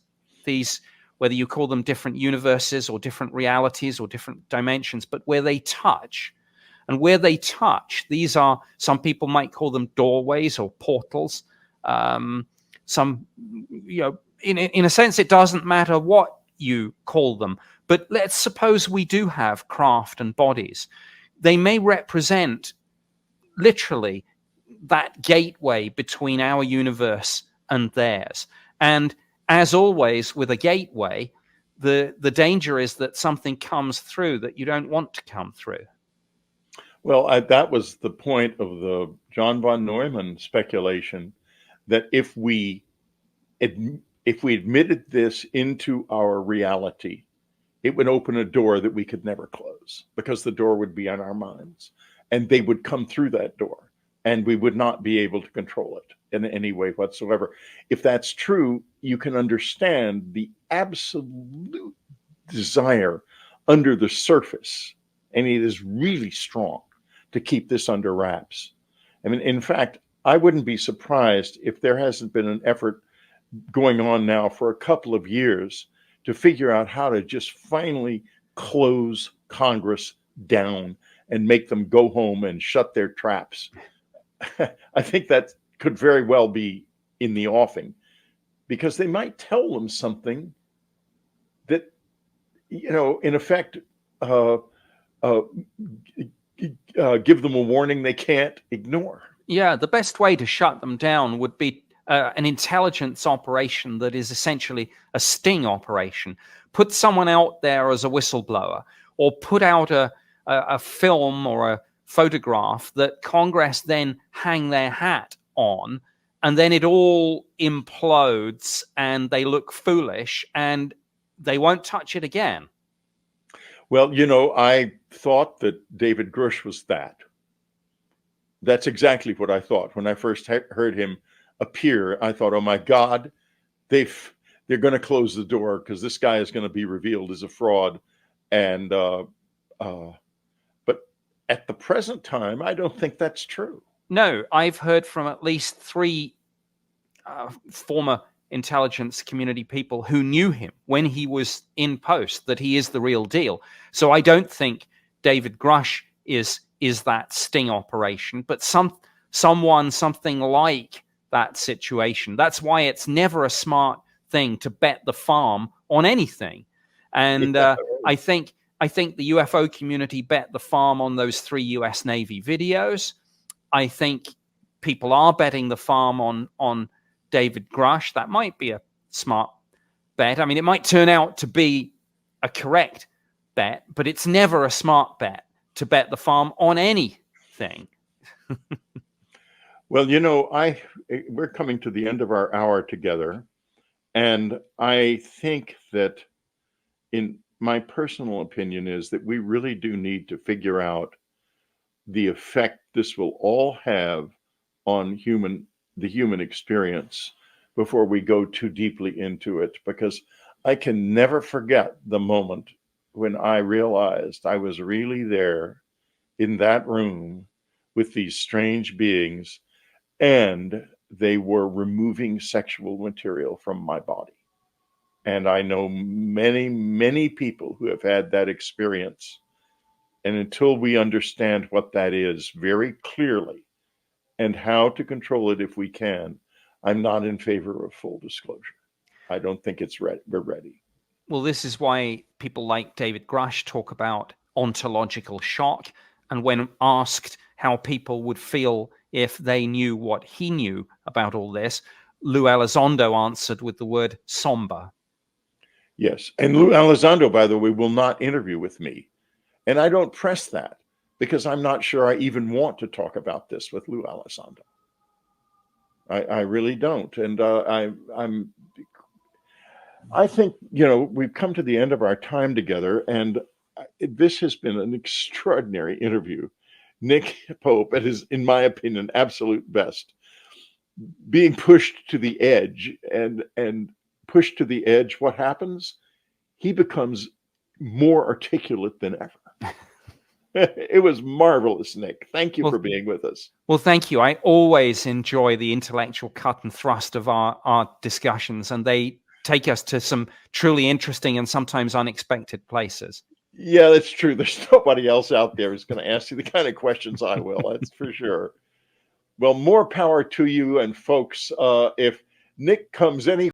whether you call them different universes or different realities or different dimensions, but where they touch. And where they touch, these are, some people might call them doorways or portals. In a sense, it doesn't matter what you call them. But let's suppose we do have craft and bodies. They may represent literally that gateway between our universe and theirs. And as always with a gateway, the danger is that something comes through that you don't want to come through. Well, that was the point of the John von Neumann speculation, that if we admitted this into our reality, it would open a door that we could never close, because the door would be on our minds and they would come through that door and we would not be able to control it in any way whatsoever. If that's true, you can understand the absolute desire under the surface, and it is really strong, to keep this under wraps. I mean, in fact, I wouldn't be surprised if there hasn't been an effort going on now for a couple of years to figure out how to just finally close Congress down and make them go home and shut their traps. I think that could very well be in the offing, because they might tell them something that, in effect, give them a warning they can't ignore. Yeah, the best way to shut them down would be an intelligence operation that is essentially a sting operation. Put someone out there as a whistleblower, or put out a film or a photograph that Congress then hang their hat on, and then it all implodes and they look foolish and they won't touch it again. Well, I thought that David Grush was that. That's exactly what I thought when I first heard him appear. I thought, oh my God, they're going to close the door because this guy is going to be revealed as a fraud. And but at the present time, I don't think that's true. No, I've heard from at least 3 former intelligence community people who knew him when he was in post that he is the real deal. So I don't think David Grush is that sting operation, but something like that situation. That's why it's never a smart thing to bet the farm on anything. And I think the UFO community bet the farm on those 3 US Navy videos. I think people are betting the farm on David Grush. That might be a smart bet. I mean, it might turn out to be a correct bet, but it's never a smart bet to bet the farm on anything. Well, we're coming to the end of our hour together, and I think that, in my personal opinion, is that we really do need to figure out the effect this will all have on the human experience before we go too deeply into it, because I can never forget the moment when I realized I was really there in that room with these strange beings, and they were removing sexual material from my body. And I know many, many people who have had that experience. And until we understand what that is very clearly and how to control it if we can, I'm not in favor of full disclosure. I don't think we're ready. Well, this is why people like David Grush talk about ontological shock. And when asked how people would feel if they knew what he knew about all this, Lou Elizondo answered with the word somber. Yes. And Lou Elizondo, by the way, will not interview with me. And I don't press that because I'm not sure I even want to talk about this with Lou Elizondo. I really don't. And I think, we've come to the end of our time together, and this has been an extraordinary interview. Nick Pope, at his, in my opinion, absolute best, being pushed to the edge, and pushed to the edge, what happens? He becomes more articulate than ever. It was marvelous, Nick. Thank you for being with us. Well, thank you. I always enjoy the intellectual cut and thrust of our discussions, and they take us to some truly interesting and sometimes unexpected places. Yeah, that's true. There's nobody else out there who's going to ask you the kind of questions I will. That's for sure. Well, more power to you, and folks, if Nick comes any